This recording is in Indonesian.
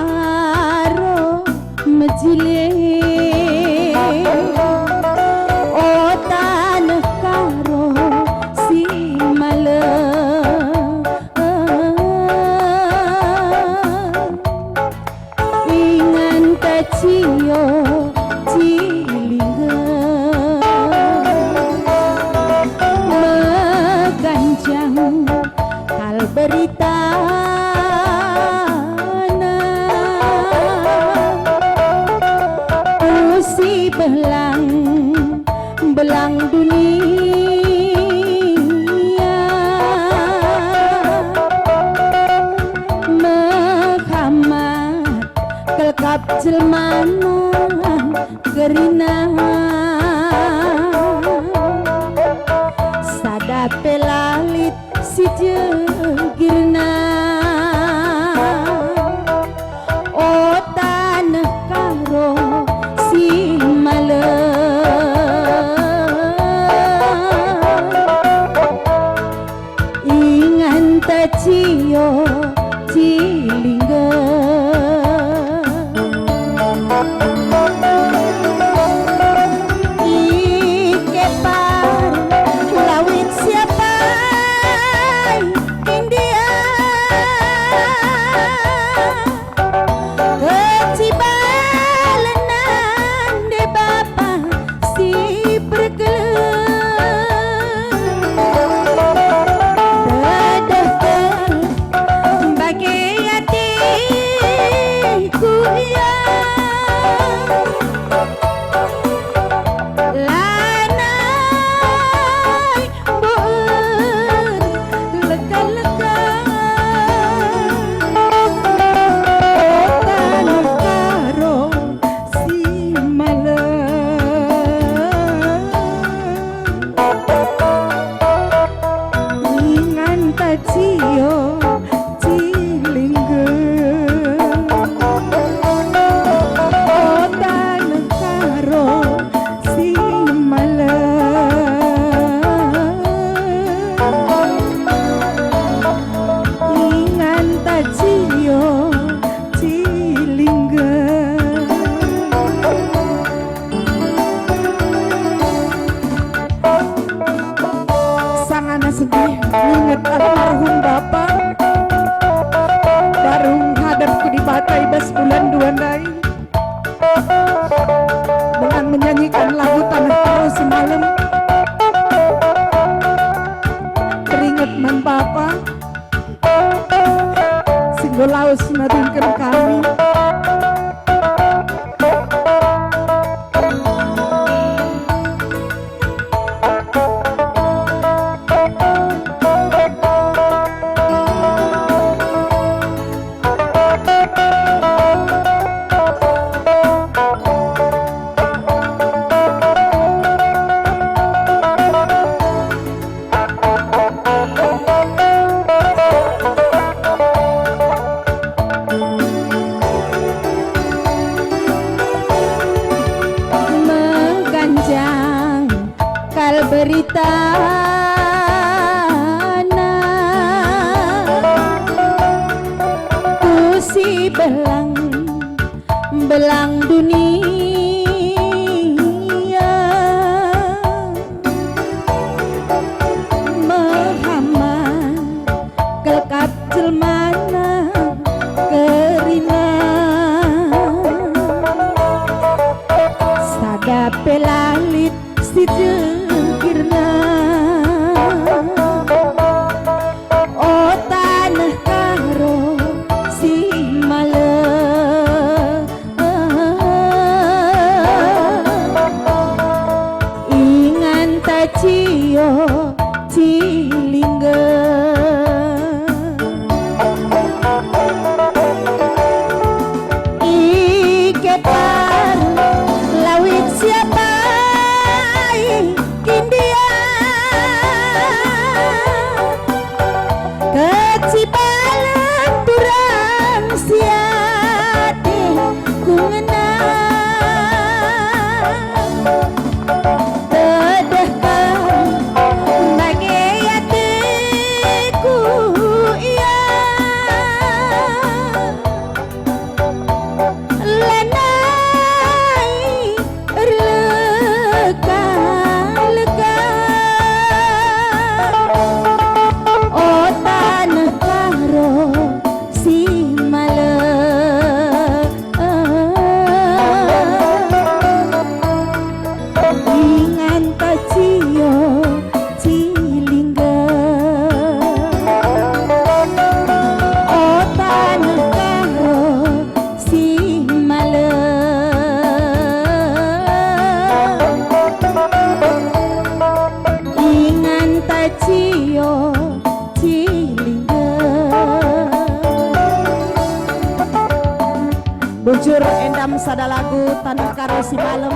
karo mejile otan karo si male ingan tacio cilinga meganjang hal berita belang belang dunia Muhammad kelkap jelmana gerina sadape lalit si jegirna otan karo si male ingan tacio cilingga ikepar lawit siapa India kecibalenan de bapa si bergelar bagi hatiku ya lanai berlega-lega otan karo si male ingan tacio cilingga otan karo si male ingan tacio cilingga sangana sedih inget almarhum bapak barung hadapku di batai bas bulan dua nai dengan menyanyikan lagu tanah karo semalam teringat man bapak singgo laos madungkan kami mengganjang kal berita ku si belang belang dunia Muhammad kelkap jelmana gerina sadape lalit si jegirna otan karo si male ingan tacio cilingga ikepar lawit siapa Masyur endam sada lagu tanah karo si malam.